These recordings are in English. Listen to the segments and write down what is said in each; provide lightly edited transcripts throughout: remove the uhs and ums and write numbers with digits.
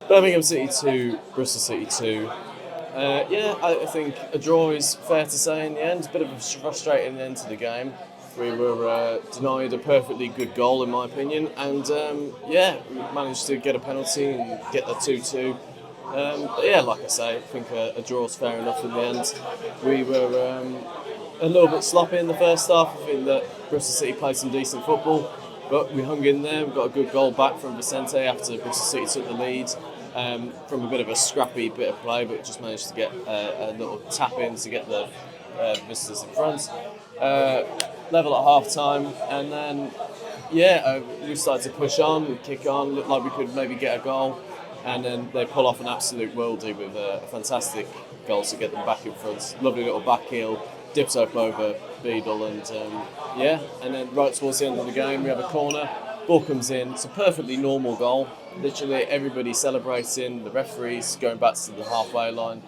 Birmingham City 2, Bristol City 2. I think a draw is fair to say in the end. A bit of a frustrating end to the game. We were denied a perfectly good goal, in my opinion, and we managed to get a penalty and get the 2-2. Like I say, I think a draw's fair enough in the end. We were a little bit sloppy in the first half. I think that Bristol City played some decent football, but we hung in there. We got a good goal back from Vicente after Bristol City took the lead. From a bit of a scrappy bit of play, but just managed to get a little tap in to get the visitors in front. Level at half time, and then we started to push on, kick on, looked like we could maybe get a goal, and then they pull off an absolute worldie with a fantastic goal to get them back in front. Lovely little back heel, dips up over Beadle, and then right towards the end of the game we have a corner. Ball comes in. It's a perfectly normal goal. Literally everybody celebrating. The referee's going back to the halfway line.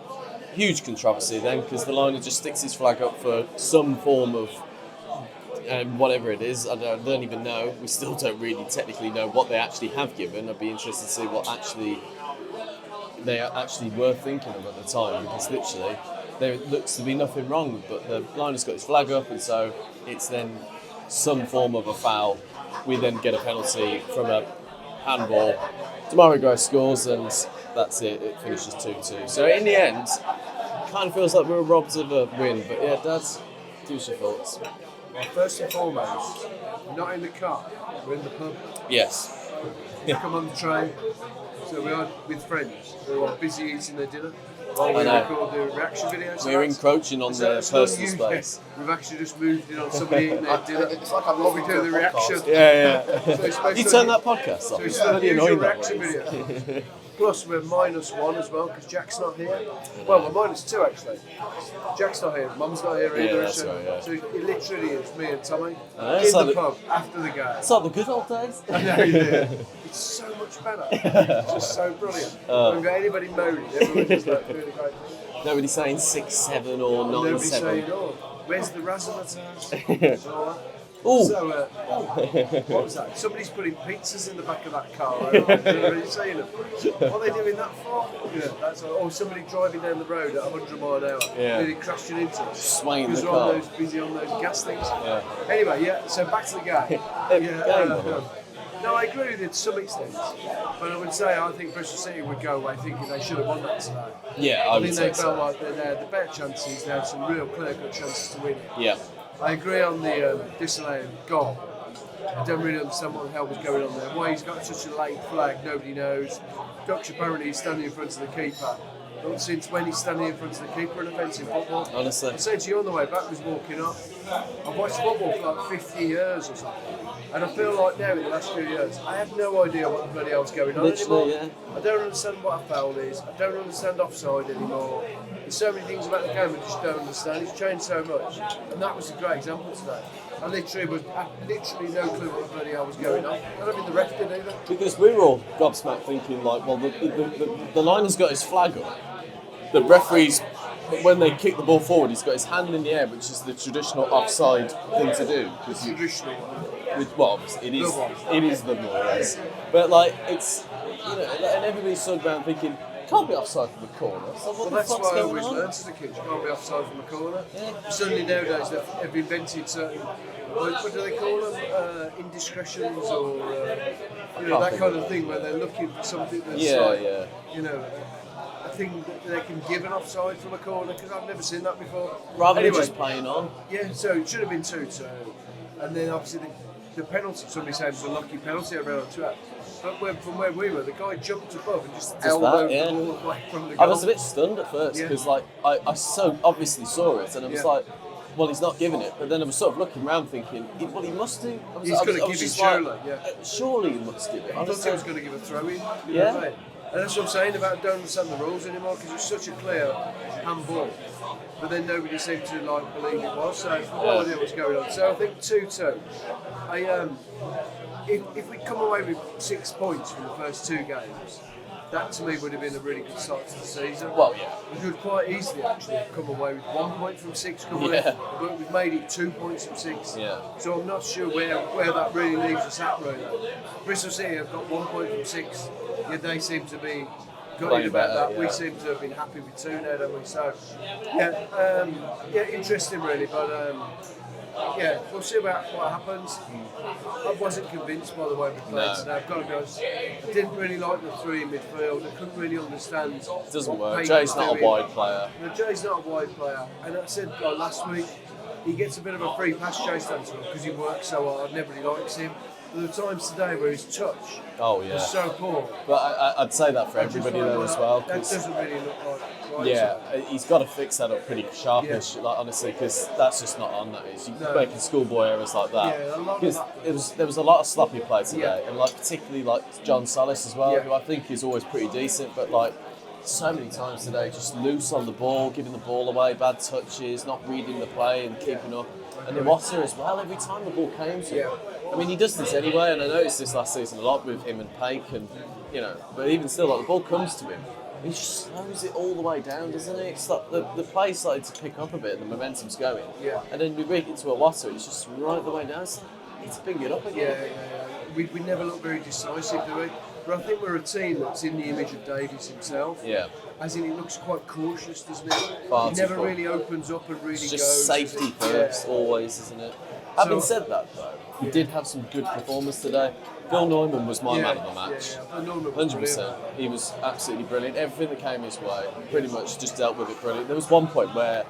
Huge controversy then, because the liner just sticks his flag up for some form of whatever it is. I don't even know. We still don't really technically know what they actually have given. I'd be interested to see what they actually were thinking of at the time, because literally there looks to be nothing wrong, but the liner's got his flag up, and so it's then some form of a foul. We then get a penalty from a handball. Demario scores, and that's it. It finishes 2-2. So in the end, it kind of feels like we were robbed of a win. But yeah, Dad, give us your thoughts. Well, first and foremost, not in the car, we're in the pub. Yes. Come on the train. So we are with friends who are busy eating their dinner. I We know. record the reaction videos. We're encroaching on their personal space. We've actually just moved in on somebody eating their dinner. It's like I'm What we do the reaction. Yeah. So it's supposed You to- turn that podcast So off. it's It's the bloody usual annoying that reaction way. video. Plus we're -1 as well because Jack's not here. Well, we're -2 actually. Jack's not here. Mum's not here either. that's so, right, yeah. so it literally is me and Tommy it's in like the the- pub after the game. It's like the good old days. I know you do. It's so much better. It's just so brilliant. We haven't got anybody moaning. Everyone's just like doing a great thing. Nobody saying 6-7 or Nobody 9-7. saying, oh, where's the razzmatazz? Ooh. So, what was that? Somebody's putting pizzas in the back of that car. Right? Are you saying them? What are they doing that for? Yeah, that's or somebody driving down the road at 100 mile an hour, nearly crashing into us. Swaying the because car. they're on those busy on those gas things. Yeah. Anyway, so back to the game. Game. No, I agree with it to some extent, but I would say I think Bristol City would go away thinking they should have won that today. Yeah, I I would think say they felt so. like they had the better chances. They had some real clear-cut chances to win it. Yeah. I agree on the disallowed goal. I don't really understand what the hell was going on there. Why he's got such a late flag, nobody knows. Dutch apparently is standing in front of the keeper. Not since when he's standing in front of the keeper in offensive football. Honestly. I said to you on the way back, was walking up. I've watched football for like 50 years or something. And I feel like now in the last few years, I have no idea what the bloody hell's going on Literally, anymore. I don't understand what a foul is. I don't understand offside anymore. There's so many things about the game I just don't understand. It's changed so much. And that was a great example today. I literally no clue what the bloody hell was going on. I don't think the ref did either. Because we were all gobsmacked thinking like, well, the liner's got his flag up. The referee's, when they kick the ball forward, he's got his hand in the air, which is the traditional offside thing to do. It's traditional. Obviously, it is the law, yes. But like, it's, and everybody's sort of around thinking, can't be offside from the corner. So what the That's fuck's why I going always on? learned as a kid, you can't be offside from the corner. Suddenly nowadays they've invented certain, what do they call them, indiscretions or that kind of thing where they're looking for something that's a thing that they can give an offside from a corner, because I've never seen that before. Rather Anyway, than just playing on. Yeah, so it should have been 2-2. And then obviously the penalty, somebody said it was a lucky penalty around on Twitter. But from where we were, the guy jumped above and just elbowed the ball away from the goal. I was a bit stunned at first because I so obviously saw it, and I was like, well, he's not giving it. But then I was sort of looking around thinking, well, he must do. He's going to give it surely. Surely he must give it. I thought he was going to give a throw in. Yeah. And that's what I'm saying about I don't understand the rules anymore, because it's such a clear handball. But then nobody seemed to believe it was, so I have no idea what's going on. So I think 2-2. If we'd come away with 6 points from the first 2 games, that to me would have been a really good start to the season. Well, yeah. We could quite easily actually have come away with 1 point from 6 coming in, but we've made it 2 points from 6. Yeah. So I'm not sure where that really leaves us at right now. Bristol City have got 1 point from 6. yeah, they seem to be gutted Playing about better, that. yeah. We seem to have been happy with 2 now, don't we? So, yeah, interesting really, but yeah, we'll see about what happens. I wasn't convinced by the way we played No. today. I've got to be honest. I didn't really like the 3 in midfield. I couldn't really understand. It doesn't what work. Payne Jay's was not a doing. wide player. No, Jay's not a wide player, and I said last week he gets a bit of a free pass, Jay stands up because he works so hard. Nobody likes him. There were times today where his touch was so poor. But I'd say that for everybody though as well. That doesn't really look right. Yeah, he's got to fix that up pretty sharpish, like honestly, because that's just not on. That is, you're making schoolboy errors like that. Yeah, a lot of Because that. there was a lot of sloppy play today, and like particularly like John Salis as well, who I think is always pretty decent, but like so many times today, just loose on the ball, giving the ball away, bad touches, not reading the play and keeping up. And Iwata as well, every time the ball came to him. I mean, he does this anyway, and I noticed this last season a lot with him and Paik, and but even still, like the ball comes to him, he just slows it all the way down, doesn't he? It's like the play started to pick up a bit, and the momentum's going. Yeah. And then we break it to Iwata, it's just right the way down. So need to pick it up again. We never look very decisive, do we? But I think we're a team that's in the image of Davies himself. Yeah. As in, he looks quite cautious, doesn't he? Far He too never full. really opens up and really It's goes. just safety first, always, isn't it? Having said that, though, he did have some good performance today. Bill Neumann was my man of the match. Yeah. Neumann was 100%. brilliant. He was absolutely brilliant. Everything that came his way, pretty much just dealt with it brilliant. There was one point where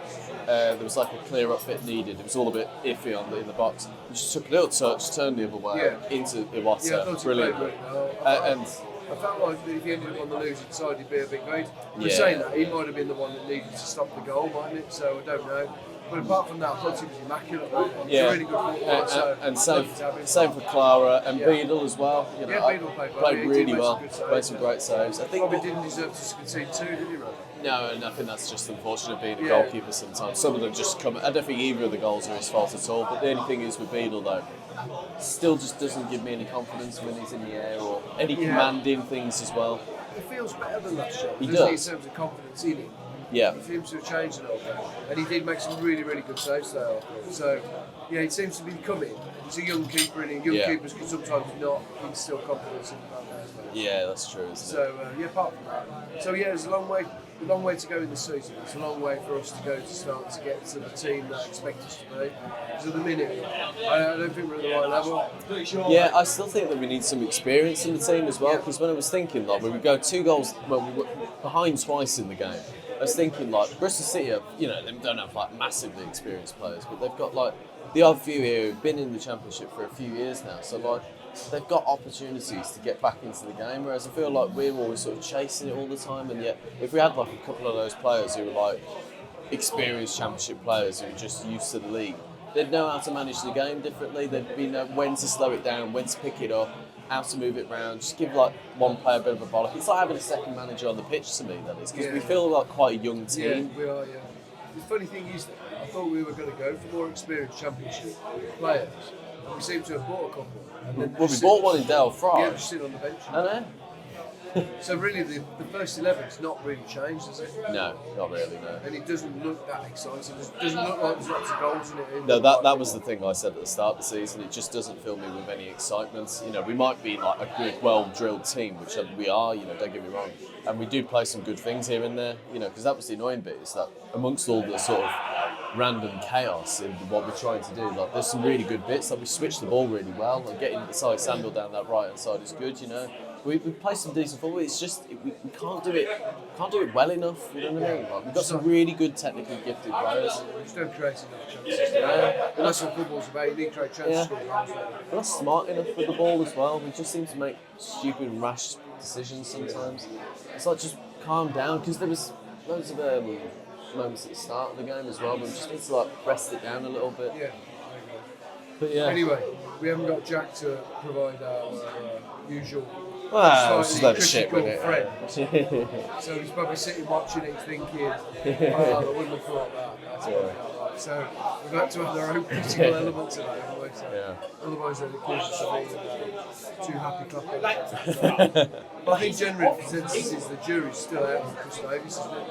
there was like a clear up fit needed. It was all a bit iffy in the box. He just took a little touch, turned the other way into Iwata. Yeah, I thought he Brilliant. played really well. And I felt like if he ended up on the losing side, he'd be a bit great. But Yeah. saying that, he might have been the one that needed to stop the goal, mightn't it? So I don't know. But apart from that, I thought he was immaculate. Really. He's a really good footballer. and so same for Clara and Beadle as well. Beadle played well. He really did make well. some good saves. Made some great saves. I think Probably didn't deserve to concede 2, did he, Rob? No, and I think that's just unfortunate being a Yeah. goalkeeper sometimes. Some of them just come. I don't think either of the goals are his fault at all. But the only thing is with Beadle though, still just doesn't give me any confidence when he's in the air or any commanding things as well. He feels better than last year. He doesn't does. in terms of confidence in him. Yeah. He seems to have changed a little bit. And he did make some really, really good saves there. So, yeah, he seems to be coming. He's a young keeper, and young keepers can sometimes not instill confidence in the man as well. Yeah, that's true, isn't it? So, apart from that. So, yeah, there's a long way to go in the season. It's a long way for us to go to start to get to the team that I expect us to be. Because at the minute, I don't think we're at the right level. Yeah, I still think that we need some experience in the team as well. Because when I was thinking, like, when we go 2 goals, well, we were behind twice in the game. I was thinking, like, Bristol City, they don't have like massively experienced players, but they've got like the odd few here who've been in the Championship for a few years now. So like, they've got opportunities to get back into the game. Whereas I feel like we're always sort of chasing it all the time. And yet, if we had like a couple of those players who were like experienced Championship players who are just used to the league, they'd know how to manage the game differently. They'd be know when to slow it down, when to pick it up, how to move it round. Just give like one player a bit of a bollock. It's like having a second manager on the pitch to me, that is, because we feel like quite a young team. Yeah, we are, yeah. The funny thing is that I thought we were going to go for more experienced Championship players, and we seem to have bought a couple. And then Well, we bought one in Dale Fry. Yeah, just sitting on the bench. I know. So really, the first 11's not really changed, has it? No, not really, no. And it doesn't look that exciting. It doesn't look like there's lots of goals in it. No, that was the thing I said at the start of the season. It just doesn't fill me with any excitement. We might be like a good, well-drilled team, which we are. Don't get me wrong, and we do play some good things here and there. Because that was the annoying bit, is that amongst all the sort of random chaos in what we're trying to do, like there's some really good bits. Like we switch the ball really well, and getting the side Samuel down that right hand side is good. We play some decent football. It's just we can't do it well enough. You know what I mean? Like, we've got some really good technically gifted players. We just don't create enough chances. And that's what football's about. You need to create chances. We're not smart enough with the ball as well. We just seem to make stupid and rash decisions sometimes. It's like, just calm down, because there was loads of moments at the start of the game as well, but we just need to like rest it down a little bit. Yeah. But yeah. Anyway, we haven't got Jack to provide our usual. Well, it's just a load of critical shit with it. friend. So he's probably sitting watching it thinking, I wouldn't have thought that. That's right. So we've had to have our own critical element today, haven't we? So otherwise they'd accuse us of being too happy clapping. But I think generally the consensus is the jury's still out on Chris Davies, isn't it?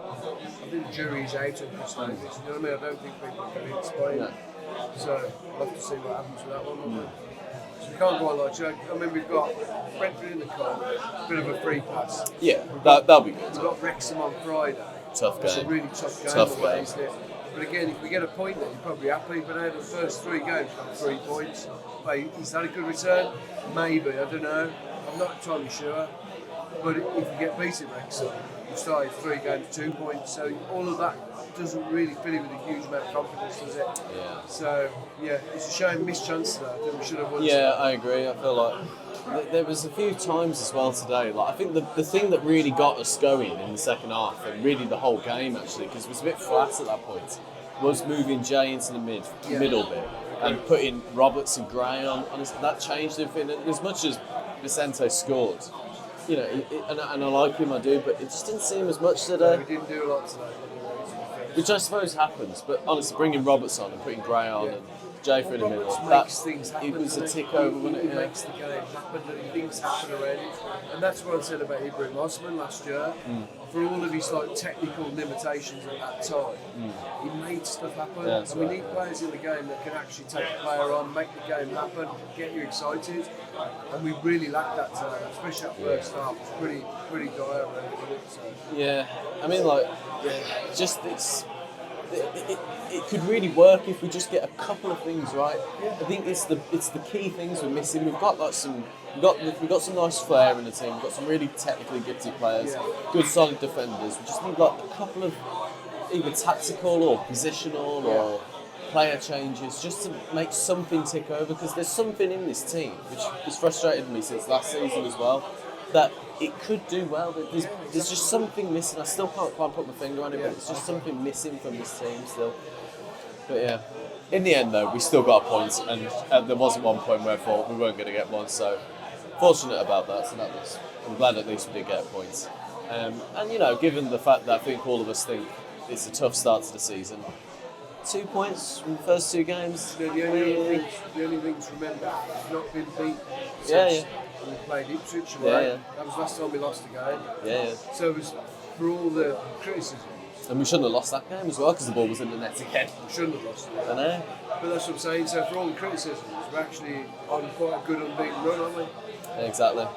I think the jury is out on Chris Davies. You know what I mean? I don't think people are convinced by it. So we'll have to see what happens with that one. can't go on like that. I mean, we've got Brentford in the cup, bit of a free pass. Yeah, that'll be good. We've got Wrexham on Friday. Tough It's a game. really tough game. Tough away, game. isn't it? But again, if we get a point, then you're probably happy. But out of the first 3 games, we've got 3 points. But is that a good return? Maybe. I don't know. I'm not entirely sure. But if you get beaten Wrexham, you started 3 games, 2 points. So all of that doesn't really fill you with a huge amount of confidence, does it? Yeah. So yeah, it's a shame. Missed chance there. I think we should have won. Yeah, I agree. I feel like there was a few times as well today. Like I think the thing that really got us going in the second half, and really the whole game actually, because it was a bit flat at that point, was moving Jay into the middle bit and putting Roberts and Gray on. Honestly, that changed everything. And as much as Vicente scored, you know, and I like him, I do, but it just didn't seem as much today. We didn't do a lot today. Which I suppose happens, but honestly, bringing Roberts on and putting Gray on and Jay for in the middle, makes things happen. It was a tick over, wasn't it? It makes the game happen, and things happen around it. And that's what I said about Ibrahim Osman last year. For all of his like technical limitations at that time, he made stuff happen. Yeah, and we need players in the game that can actually take a player on, make the game happen, get you excited. And we really lacked that today, especially that first half. It was pretty dire, really. So. Yeah, I mean, like, just it could really work if we just get a couple of things right. I think it's the key things we're missing. We've got some nice flair in the team. We've got some really technically gifted players, good solid defenders. We just need like a couple of either tactical or positional or player changes just to make something tick over, because there's something in this team which has frustrated me since last season as well, that it could do well. There's just something missing. I still can't quite put my finger on it, but it's just something missing from this team still. But yeah, in the end though, we still got a point, and there wasn't one point where I thought we weren't going to get one, so fortunate about that. So I'm glad at least we did get a point. And you know, given the fact that I think all of us think it's a tough start to the season, 2 points from the first 2 games. The only thing to remember, we've not been beat Yeah. we played Ipswich away. Yeah. That was last time we lost a game. Yeah. So it was for all the criticism. And we shouldn't have lost that game as well, because the ball was in the net again. We shouldn't have lost it. I know. But that's what I'm saying. So for all the criticisms, we're actually on quite a good unbeaten run, aren't we? Exactly. I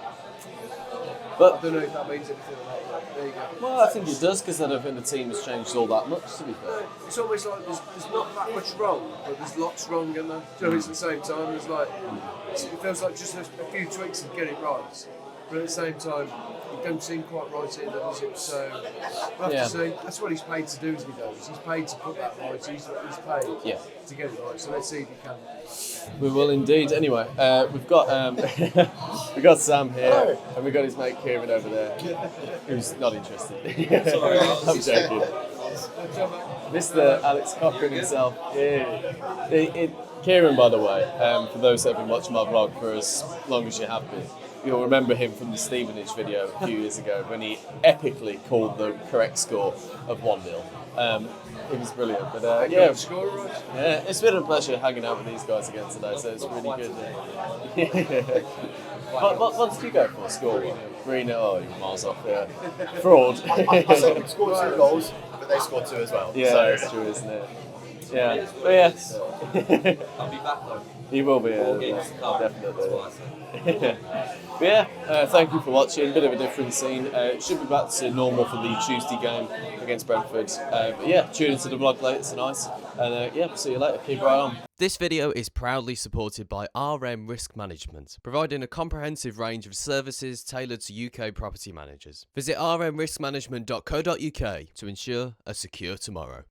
But don't know if that means anything or not, but there you go. well, I think it does, because I don't think the team has changed all that much, to be fair. It's almost like there's not that much wrong, but there's lots wrong in there. So it's at the same time, there's like, it feels like just a few tweaks to get it right. But at the same time, it don't seem quite right either, does it? So we'll have to see. That's what he's paid to do, isn't he, though? He's paid to put that right. He's paid to get it right. So let's see if he can. We will indeed. Anyway, we've got we've got Sam here, and we've got his mate Kieran over there, who's not interested. I'm joking. Mr. Alex Cochran himself. Yeah. Kieran, by the way, for those that have been watching my vlog for as long as you have been, you'll remember him from the Stevenage video a few years ago when he epically called the correct score of 1-0. It was brilliant. But yeah, it's been a pleasure hanging out with these guys again today, so it's really good. What did you go for? Score 3-0? Oh, you're miles off. Yeah. Fraud. I said we scored 2 goals, but they scored 2 as well. Yeah, so. that's true, isn't it? Yeah, but yeah. I'll be back though. You will be, definitely. But yeah, thank you for watching. Bit of a different scene. It should be back to normal for the Tuesday game against Brentford. But yeah, tune into the vlog later tonight. And yeah, see you later. Keep right on. This video is proudly supported by RM Risk Management, providing a comprehensive range of services tailored to UK property managers. Visit rmriskmanagement.co.uk to ensure a secure tomorrow.